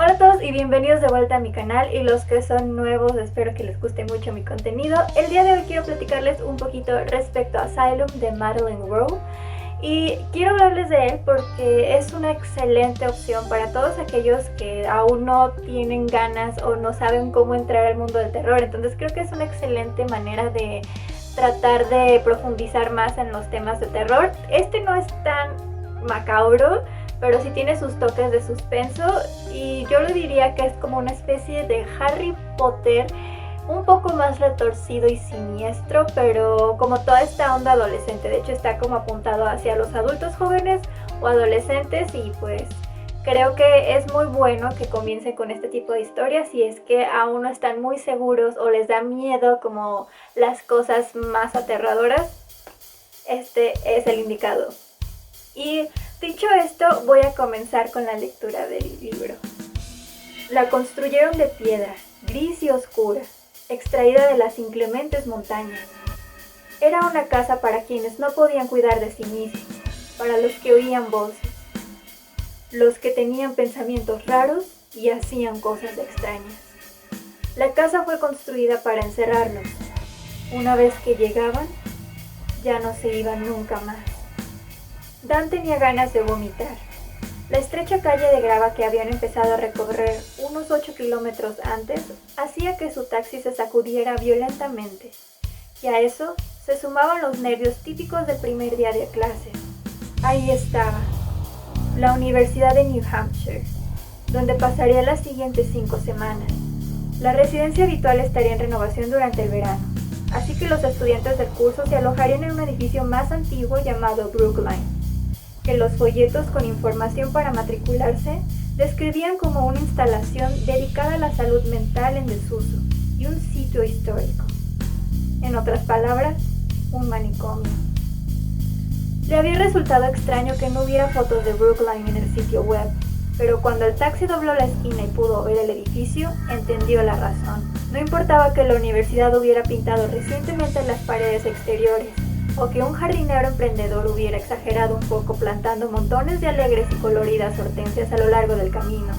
Hola a todos y bienvenidos de vuelta a mi canal, y los que son nuevos espero que les guste mucho mi contenido. El día de hoy quiero platicarles un poquito respecto a Asylum de Madeleine Rowe, y quiero hablarles de él porque es una excelente opción para todos aquellos que aún no tienen ganas o no saben cómo entrar al mundo del terror. Entonces creo que es una excelente manera de tratar de profundizar más en los temas de terror. Este no es tan macabro, pero sí tiene sus toques de suspenso, y yo lo diría que es como una especie de Harry Potter un poco más retorcido y siniestro, pero como toda esta onda adolescente. De hecho está como apuntado hacia los adultos jóvenes o adolescentes, y pues creo que es muy bueno que comiencen con este tipo de historias si es que aún no están muy seguros o les da miedo como las cosas más aterradoras. Este es el indicado. Y dicho esto, voy a comenzar con la lectura del libro. La construyeron de piedra, gris y oscura, extraída de las inclementes montañas. Era una casa para quienes no podían cuidar de sí mismos, para los que oían voces, los que tenían pensamientos raros y hacían cosas extrañas. La casa fue construida para encerrarlos. Una vez que llegaban, ya no se iban nunca más. Dan tenía ganas de vomitar. La estrecha calle de grava que habían empezado a recorrer unos 8 kilómetros antes hacía que su taxi se sacudiera violentamente, y a eso se sumaban los nervios típicos del primer día de clase. Ahí estaba, la Universidad de New Hampshire, donde pasaría las siguientes 5 semanas. La residencia habitual estaría en renovación durante el verano, así que los estudiantes del curso se alojarían en un edificio más antiguo llamado Brookline, que los folletos con información para matricularse describían como una instalación dedicada a la salud mental en desuso y un sitio histórico. En otras palabras, un manicomio. Le había resultado extraño que no hubiera fotos de Brookline en el sitio web, pero cuando el taxi dobló la esquina y pudo ver el edificio, entendió la razón. No importaba que la universidad hubiera pintado recientemente las paredes exteriores, o que un jardinero emprendedor hubiera exagerado un poco plantando montones de alegres y coloridas hortensias a lo largo del camino.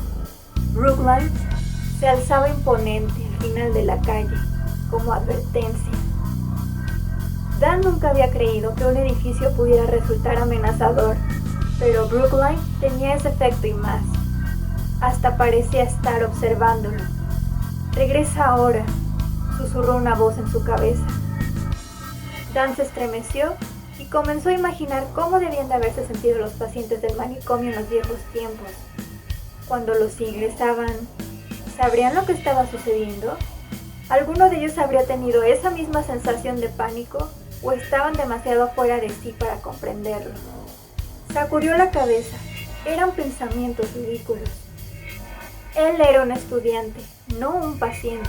Brookline se alzaba imponente al final de la calle, como advertencia. Dan nunca había creído que un edificio pudiera resultar amenazador, pero Brookline tenía ese efecto y más. Hasta parecía estar observándolo. «Regresa ahora», susurró una voz en su cabeza. Dan se estremeció y comenzó a imaginar cómo debían de haberse sentido los pacientes del manicomio en los viejos tiempos. Cuando los ingresaban, ¿sabrían lo que estaba sucediendo? ¿Alguno de ellos habría tenido esa misma sensación de pánico o estaban demasiado fuera de sí para comprenderlo? Sacudió la cabeza. Eran pensamientos ridículos. Él era un estudiante, no un paciente.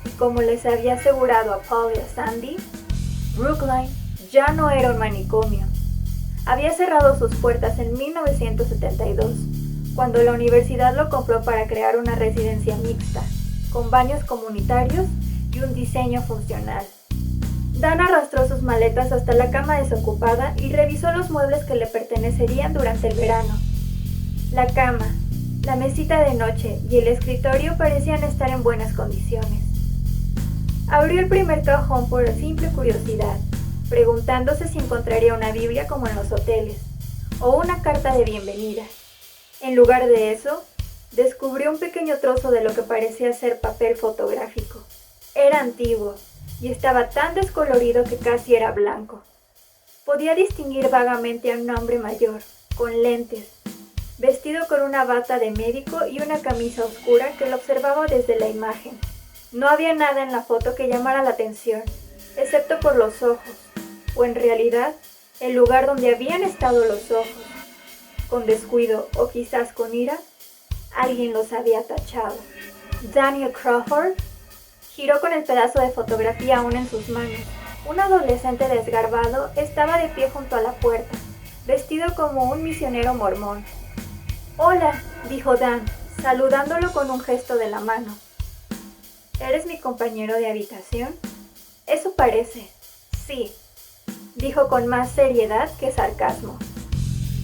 Y como les había asegurado a Paul y a Sandy, Brookline ya no era un manicomio. Había cerrado sus puertas en 1972, cuando la universidad lo compró para crear una residencia mixta, con baños comunitarios y un diseño funcional. Dan arrastró sus maletas hasta la cama desocupada y revisó los muebles que le pertenecerían durante el verano. La cama, la mesita de noche y el escritorio parecían estar en buenas condiciones. Abrió el primer cajón por simple curiosidad, preguntándose si encontraría una Biblia como en los hoteles, o una carta de bienvenida. En lugar de eso, descubrió un pequeño trozo de lo que parecía ser papel fotográfico. Era antiguo, y estaba tan descolorido que casi era blanco. Podía distinguir vagamente a un hombre mayor, con lentes, vestido con una bata de médico y una camisa oscura que lo observaba desde la imagen. No había nada en la foto que llamara la atención, excepto por los ojos, o en realidad, el lugar donde habían estado los ojos. Con descuido o quizás con ira, alguien los había tachado. Daniel Crawford giró con el pedazo de fotografía aún en sus manos. Un adolescente desgarbado estaba de pie junto a la puerta, vestido como un misionero mormón. «Hola», dijo Dan, saludándolo con un gesto de la mano. «¿Eres mi compañero de habitación?» «Eso parece. Sí», dijo con más seriedad que sarcasmo.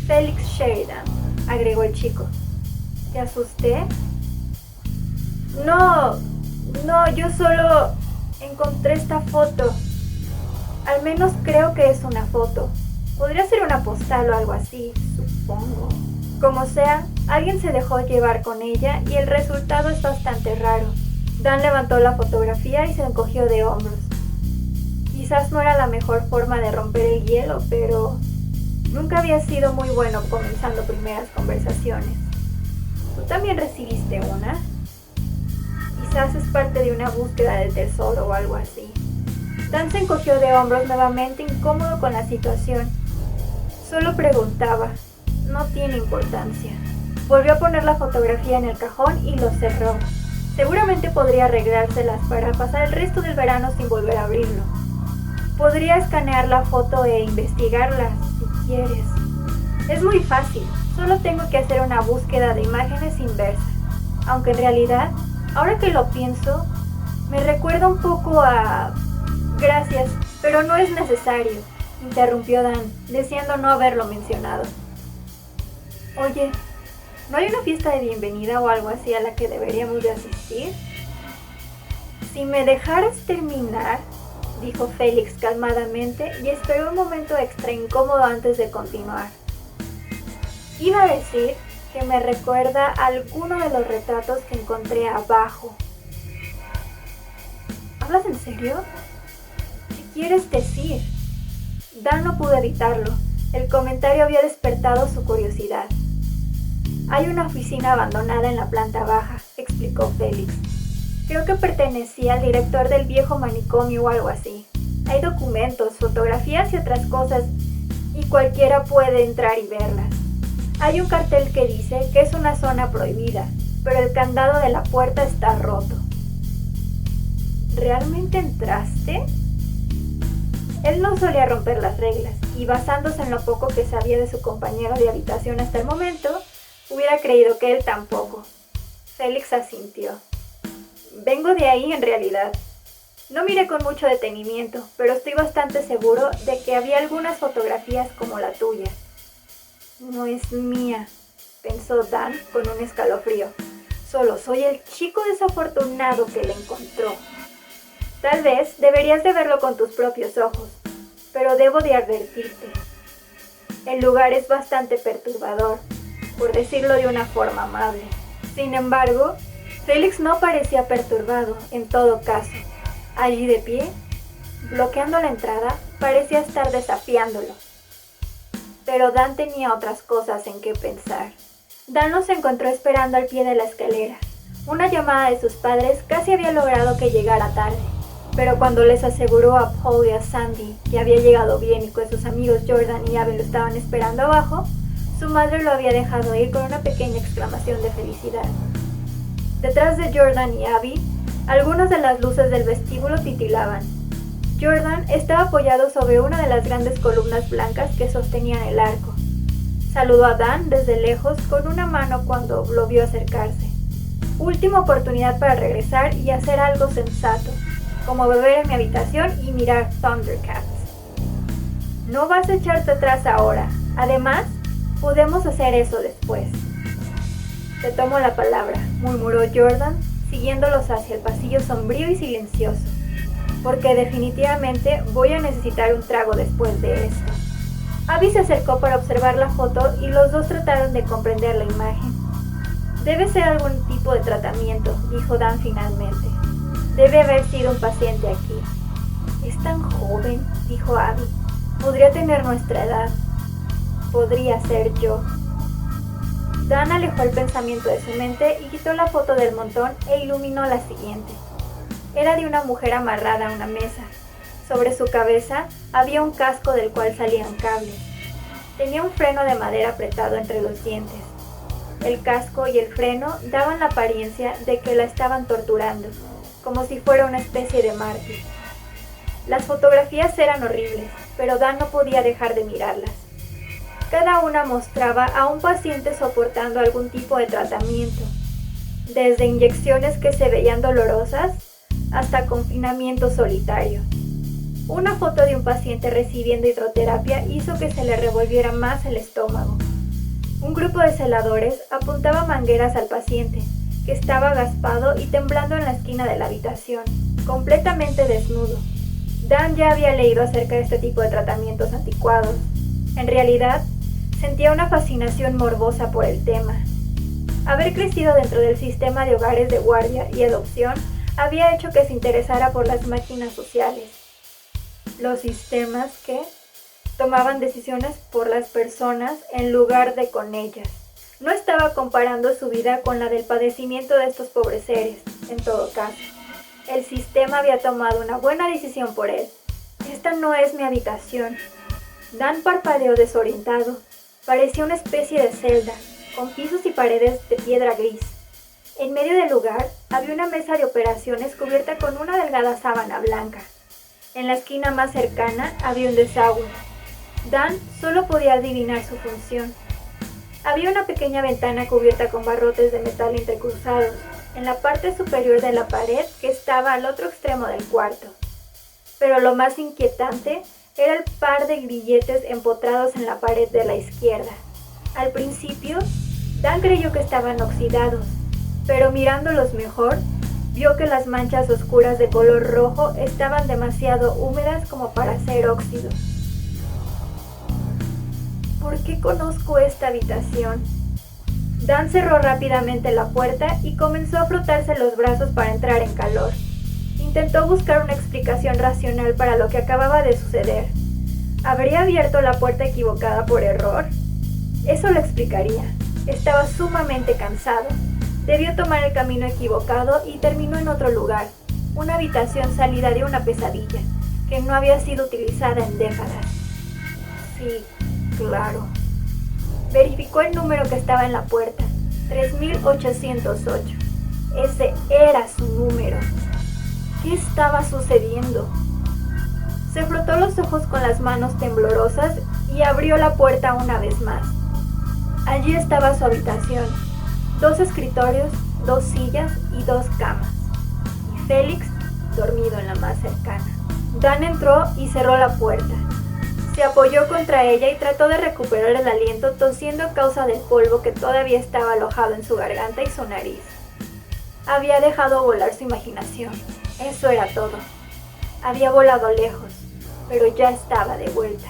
«Felix Sheridan», agregó el chico. «¿Te asusté?» No, no, yo solo encontré esta foto. Al menos creo que es una foto. Podría ser una postal o algo así, supongo. Como sea, alguien se dejó llevar con ella y el resultado es bastante raro. Dan levantó la fotografía y se encogió de hombros. Quizás no era la mejor forma de romper el hielo, pero nunca había sido muy bueno comenzando primeras conversaciones. ¿Tú también recibiste una? Quizás es parte de una búsqueda del tesoro o algo así. Dan se encogió de hombros nuevamente, incómodo con la situación. Solo preguntaba. No tiene importancia. Volvió a poner la fotografía en el cajón y lo cerró. Seguramente podría arreglárselas para pasar el resto del verano sin volver a abrirlo. Podría escanear la foto e investigarla, si quieres. Es muy fácil, solo tengo que hacer una búsqueda de imágenes inversa. Aunque en realidad, ahora que lo pienso, me recuerda un poco a... Gracias, pero no es necesario, interrumpió Dan, deseando no haberlo mencionado. Oye, ¿no hay una fiesta de bienvenida o algo así a la que deberíamos de asistir? Si me dejaras terminar, dijo Félix calmadamente y esperó un momento extra incómodo antes de continuar. Iba a decir que me recuerda a alguno de los retratos que encontré abajo. ¿Hablas en serio? ¿Qué quieres decir? Dan no pudo evitarlo. El comentario había despertado su curiosidad. Hay una oficina abandonada en la planta baja, explicó Félix. Creo que pertenecía al director del viejo manicomio o algo así. Hay documentos, fotografías y otras cosas, y cualquiera puede entrar y verlas. Hay un cartel que dice que es una zona prohibida, pero el candado de la puerta está roto. ¿Realmente entraste? Él no solía romper las reglas, y basándose en lo poco que sabía de su compañero de habitación hasta el momento, hubiera creído que él tampoco. Félix asintió. Vengo de ahí en realidad. No miré con mucho detenimiento, pero estoy bastante seguro de que había algunas fotografías como la tuya. No es mía, pensó Dan con un escalofrío. Solo soy el chico desafortunado que la encontró. Tal vez deberías de verlo con tus propios ojos, pero debo de advertirte. El lugar es bastante perturbador, por decirlo de una forma amable. Sin embargo, Félix no parecía perturbado, en todo caso. Allí de pie, bloqueando la entrada, parecía estar desafiándolo. Pero Dan tenía otras cosas en que pensar. Dan los encontró esperando al pie de la escalera. Una llamada de sus padres casi había logrado que llegara tarde, pero cuando les aseguró a Paul y a Sandy que había llegado bien y que sus amigos Jordan y Abby lo estaban esperando abajo, su madre lo había dejado ir con una pequeña exclamación de felicidad. Detrás de Jordan y Abby, algunas de las luces del vestíbulo titilaban. Jordan estaba apoyado sobre una de las grandes columnas blancas que sostenían el arco. Saludó a Dan desde lejos con una mano cuando lo vio acercarse. Última oportunidad para regresar y hacer algo sensato, como beber en mi habitación y mirar Thundercats. No vas a echarte atrás ahora. Además, podemos hacer eso después. Te tomo la palabra, murmuró Jordan, siguiéndolos hacia el pasillo sombrío y silencioso, porque definitivamente voy a necesitar un trago después de esto. Abby se acercó para observar la foto y los dos trataron de comprender la imagen. Debe ser algún tipo de tratamiento, dijo Dan finalmente. Debe haber sido un paciente aquí. Es tan joven, dijo Abby. Podría tener nuestra edad. Podría ser yo. Dan alejó el pensamiento de su mente y quitó la foto del montón e iluminó la siguiente. Era de una mujer amarrada a una mesa. Sobre su cabeza había un casco del cual salían cables. Tenía un freno de madera apretado entre los dientes. El casco y el freno daban la apariencia de que la estaban torturando, como si fuera una especie de mártir. Las fotografías eran horribles, pero Dan no podía dejar de mirarlas. Cada una mostraba a un paciente soportando algún tipo de tratamiento, desde inyecciones que se veían dolorosas hasta confinamiento solitario. Una foto de un paciente recibiendo hidroterapia hizo que se le revolviera más el estómago. Un grupo de celadores apuntaba mangueras al paciente, que estaba agaspado y temblando en la esquina de la habitación, completamente desnudo. Dan ya había leído acerca de este tipo de tratamientos anticuados. En realidad, sentía una fascinación morbosa por el tema. Haber crecido dentro del sistema de hogares de guardia y adopción había hecho que se interesara por las máquinas sociales. Los sistemas que tomaban decisiones por las personas en lugar de con ellas. No estaba comparando su vida con la del padecimiento de estos pobres seres, en todo caso. El sistema había tomado una buena decisión por él. Esta no es mi habitación. Dan parpadeó desorientado. Parecía una especie de celda, con pisos y paredes de piedra gris. En medio del lugar había una mesa de operaciones cubierta con una delgada sábana blanca. En la esquina más cercana había un desagüe. Dan solo podía adivinar su función. Había una pequeña ventana cubierta con barrotes de metal entrecruzados en la parte superior de la pared que estaba al otro extremo del cuarto. Pero lo más inquietante era el par de grilletes empotrados en la pared de la izquierda. Al principio, Dan creyó que estaban oxidados, pero mirándolos mejor, vio que las manchas oscuras de color rojo estaban demasiado húmedas como para ser óxido. ¿Por qué conozco esta habitación? Dan cerró rápidamente la puerta y comenzó a frotarse los brazos para entrar en calor. Intentó buscar una explicación racional para lo que acababa de suceder. ¿Habría abierto la puerta equivocada por error? Eso lo explicaría. Estaba sumamente cansado. Debió tomar el camino equivocado y terminó en otro lugar, una habitación salida de una pesadilla, que no había sido utilizada en décadas. Sí, claro. Verificó el número que estaba en la puerta, 3808. Ese era su número. ¿Qué estaba sucediendo? Se frotó los ojos con las manos temblorosas y abrió la puerta una vez más. Allí estaba su habitación, 2 escritorios, 2 sillas y 2 camas. Y Félix dormido en la más cercana. Dan entró y cerró la puerta. Se apoyó contra ella y trató de recuperar el aliento, tosiendo a causa del polvo que todavía estaba alojado en su garganta y su nariz. Había dejado volar su imaginación. Eso era todo. Había volado lejos, pero ya estaba de vuelta.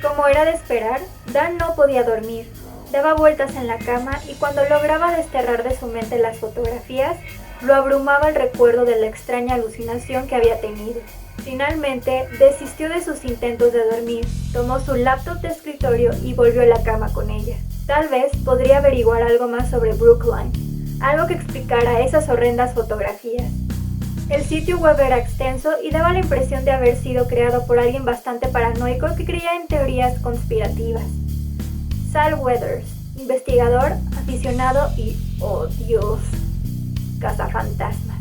Como era de esperar, Dan no podía dormir. Daba vueltas en la cama y cuando lograba desterrar de su mente las fotografías, lo abrumaba el recuerdo de la extraña alucinación que había tenido. Finalmente, desistió de sus intentos de dormir, tomó su laptop de escritorio y volvió a la cama con ella. Tal vez podría averiguar algo más sobre Brookline, algo que explicara esas horrendas fotografías. El sitio web era extenso y daba la impresión de haber sido creado por alguien bastante paranoico que creía en teorías conspirativas. Sal Weathers, investigador, aficionado y, oh Dios, cazafantasmas.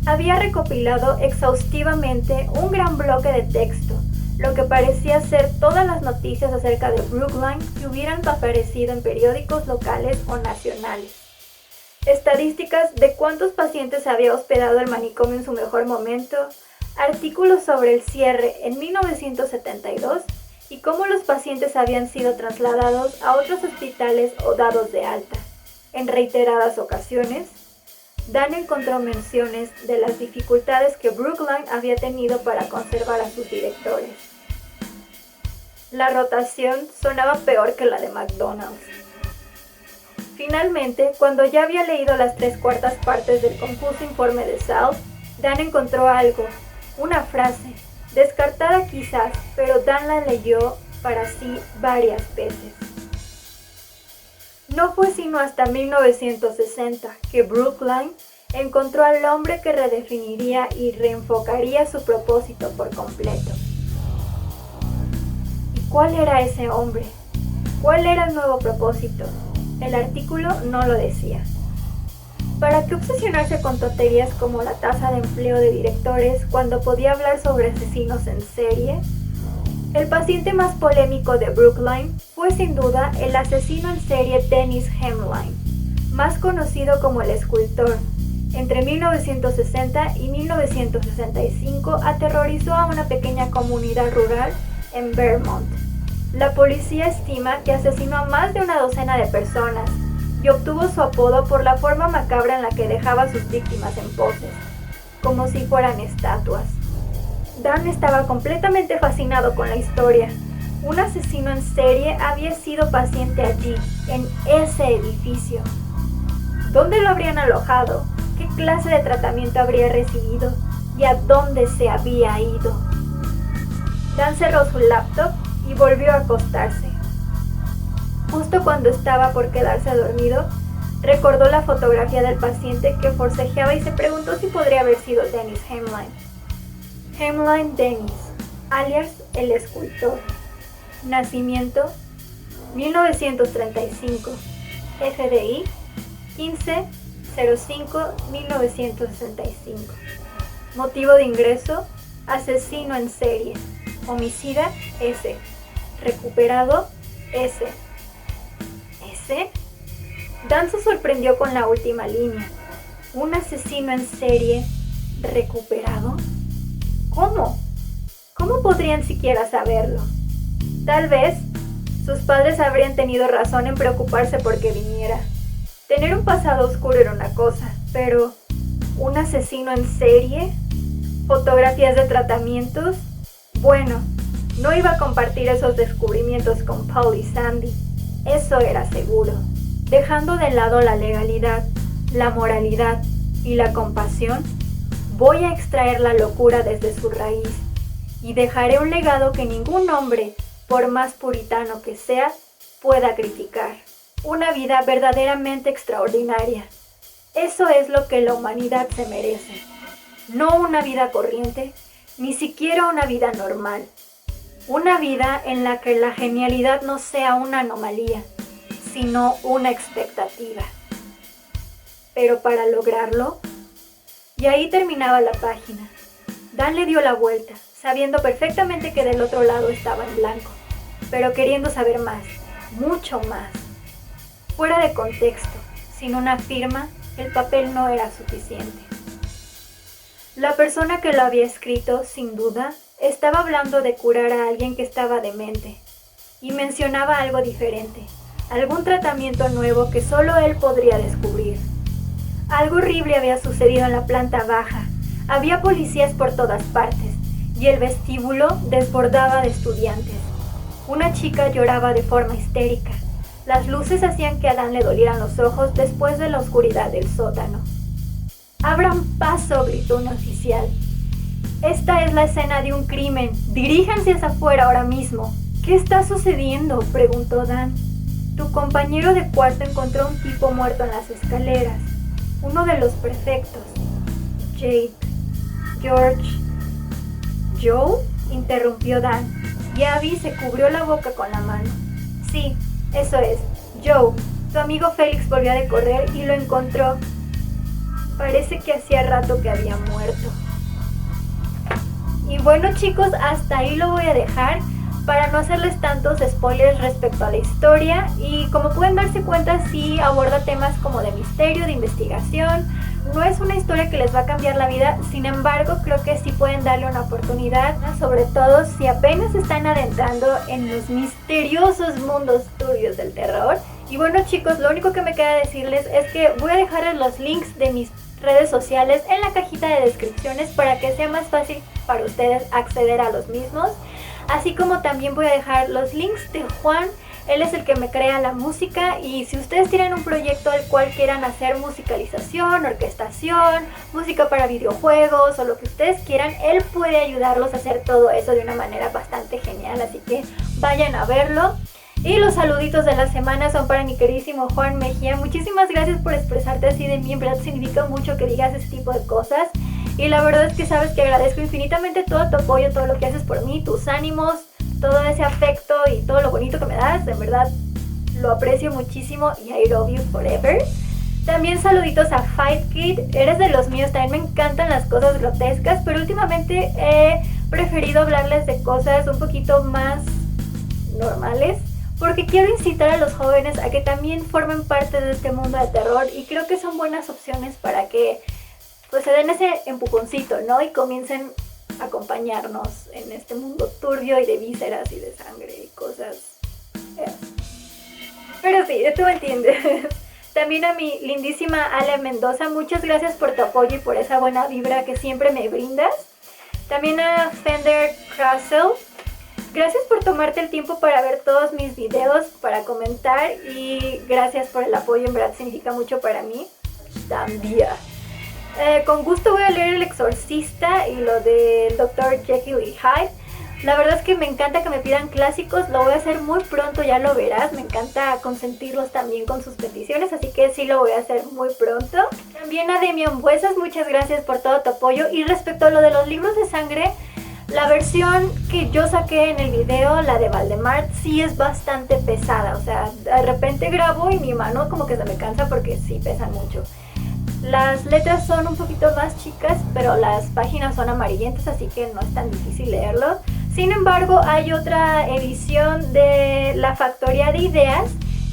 Había recopilado exhaustivamente un gran bloque de texto, lo que parecía ser todas las noticias acerca de Brookline que hubieran aparecido en periódicos locales o nacionales. Estadísticas de cuántos pacientes había hospedado el manicomio en su mejor momento, artículos sobre el cierre en 1972 y cómo los pacientes habían sido trasladados a otros hospitales o dados de alta. En reiteradas ocasiones, Dan encontró menciones de las dificultades que Brookline había tenido para conservar a sus directores. La rotación sonaba peor que la de McDonald's. Finalmente, cuando ya había leído las 3/4 partes del confuso informe de Sal, Dan encontró algo, una frase, descartada quizás, pero Dan la leyó para sí varias veces. No fue sino hasta 1960 que Brookline encontró al hombre que redefiniría y reenfocaría su propósito por completo. ¿Y cuál era ese hombre? ¿Cuál era el nuevo propósito? El artículo no lo decía. ¿Para qué obsesionarse con tonterías como la tasa de empleo de directores cuando podía hablar sobre asesinos en serie? El paciente más polémico de Brookline fue sin duda el asesino en serie Dennis Hemline, más conocido como el escultor. Entre 1960 y 1965 aterrorizó a una pequeña comunidad rural en Vermont. La policía estima que asesinó a más de una docena de personas, y obtuvo su apodo por la forma macabra en la que dejaba a sus víctimas en poses, como si fueran estatuas. Dan estaba completamente fascinado con la historia. Un asesino en serie había sido paciente allí, en ese edificio. ¿Dónde lo habrían alojado? ¿Qué clase de tratamiento habría recibido? ¿Y a dónde se había ido? Dan cerró su laptop y volvió a acostarse. Justo cuando estaba por quedarse dormido, recordó la fotografía del paciente que forcejeaba y se preguntó si podría haber sido Dennis Hemline. Hemline Dennis, alias el escultor. Nacimiento 1935. FDI 15-05-1965. Motivo de ingreso: asesino en serie. Homicida: S. Recuperado: S. ¿S? Dan se sorprendió con la última línea. ¿Un asesino en serie recuperado? ¿Cómo? ¿Cómo podrían siquiera saberlo? Tal vez sus padres habrían tenido razón en preocuparse porque viniera. Tener un pasado oscuro era una cosa, pero ¿un asesino en serie? ¿Fotografías de tratamientos? Bueno, no iba a compartir esos descubrimientos con Paul y Sandy, eso era seguro. Dejando de lado la legalidad, la moralidad y la compasión, voy a extraer la locura desde su raíz y dejaré un legado que ningún hombre, por más puritano que sea, pueda criticar. Una vida verdaderamente extraordinaria. Eso es lo que la humanidad se merece. No una vida corriente, ni siquiera una vida normal. Una vida en la que la genialidad no sea una anomalía, sino una expectativa. Pero para lograrlo, y ahí terminaba la página. Dan le dio la vuelta, sabiendo perfectamente que del otro lado estaba en blanco, pero queriendo saber más, mucho más. Fuera de contexto, sin una firma, el papel no era suficiente. La persona que lo había escrito, sin duda, estaba hablando de curar a alguien que estaba demente, y mencionaba algo diferente, algún tratamiento nuevo que solo él podría descubrir. Algo horrible había sucedido en la planta baja, había policías por todas partes, y el vestíbulo desbordaba de estudiantes. Una chica lloraba de forma histérica. Las luces hacían que a Dan le dolieran los ojos después de la oscuridad del sótano. «¡Abran paso!», gritó un oficial. «Esta es la escena de un crimen. Diríjanse hacia afuera ahora mismo». «¿Qué está sucediendo?», preguntó Dan. «Tu compañero de cuarto encontró a un tipo muerto en las escaleras. Uno de los prefectos. Jake. George». «¿Joe?», interrumpió Dan, y Abby se cubrió la boca con la mano. «Sí, eso es, Joe. Tu amigo Félix volvió a correr y lo encontró. Parece que hacía rato que había muerto». Y bueno, chicos, hasta ahí lo voy a dejar para no hacerles tantos spoilers respecto a la historia. Y como pueden darse cuenta, sí aborda temas como de misterio, de investigación. No es una historia que les va a cambiar la vida, sin embargo creo que sí pueden darle una oportunidad, sobre todo si apenas están adentrando en los misteriosos mundos turbios del terror. Y bueno, chicos, lo único que me queda decirles es que voy a dejarles los links de mis redes sociales en la cajita de descripciones para que sea más fácil para ustedes acceder a los mismos, así como también voy a dejar los links de Juan. Él es el que me crea la música, y si ustedes tienen un proyecto al cual quieran hacer musicalización, orquestación, música para videojuegos o lo que ustedes quieran, él puede ayudarlos a hacer todo eso de una manera bastante genial, así que vayan a verlo. Y los saluditos de la semana son para mi queridísimo Juan Mejía. Muchísimas gracias por expresarte así de mí, en verdad significa mucho que digas ese tipo de cosas. Y la verdad es que sabes que agradezco infinitamente todo tu apoyo, todo lo que haces por mí, tus ánimos, todo ese afecto y todo lo bonito que me das. En verdad lo aprecio muchísimo y I love you forever. También saluditos a Fight Kid, eres de los míos, también me encantan las cosas grotescas, pero últimamente he preferido hablarles de cosas un poquito más normales, porque quiero incitar a los jóvenes a que también formen parte de este mundo de terror, y creo que son buenas opciones para que pues se den ese empujoncito, ¿no? Y comiencen a acompañarnos en este mundo turbio y de vísceras y de sangre y cosas. Pero sí, tú me entiendes. También a mi lindísima Ale Mendoza, muchas gracias por tu apoyo y por esa buena vibra que siempre me brindas. También a Fender Castle, gracias por tomarte el tiempo para ver todos mis videos, para comentar y gracias por el apoyo, en verdad significa mucho para mí. También. Con gusto voy a leer El Exorcista y lo del Dr. Jekyll y Hyde. La verdad es que me encanta que me pidan clásicos, lo voy a hacer muy pronto, ya lo verás. Me encanta consentirlos también con sus peticiones, así que sí lo voy a hacer muy pronto. También a Demian Buesas, muchas gracias por todo tu apoyo. Y respecto a lo de los libros de sangre, la versión que yo saqué en el video, la de Valdemar, sí es bastante pesada. O sea, de repente grabo y mi mano como que se me cansa porque sí pesan mucho. Las letras son un poquito más chicas, pero las páginas son amarillentas, así que no es tan difícil leerlo. Sin embargo, hay otra edición de La Factoría de Ideas.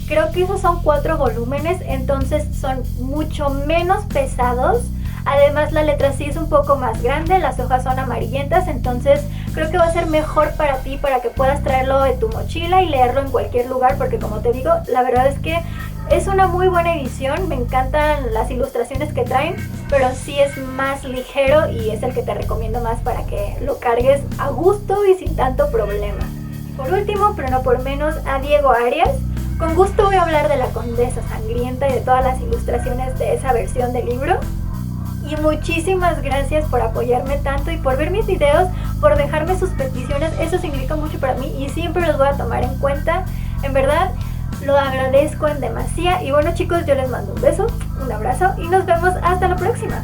Creo que esos son 4 volúmenes, entonces son mucho menos pesados. Además, la letra sí es un poco más grande, las hojas son amarillentas, entonces creo que va a ser mejor para ti, para que puedas traerlo en tu mochila y leerlo en cualquier lugar, porque como te digo, la verdad es que es una muy buena edición, me encantan las ilustraciones que traen, pero sí es más ligero y es el que te recomiendo más para que lo cargues a gusto y sin tanto problema. Por último, pero no por menos, a Diego Arias. Con gusto voy a hablar de La Condesa Sangrienta y de todas las ilustraciones de esa versión del libro. Y muchísimas gracias por apoyarme tanto y por ver mis videos, por dejarme sus peticiones, eso significa mucho para mí y siempre los voy a tomar en cuenta. En verdad, lo agradezco en demasía. Y bueno chicos, yo les mando un beso, un abrazo y nos vemos hasta la próxima.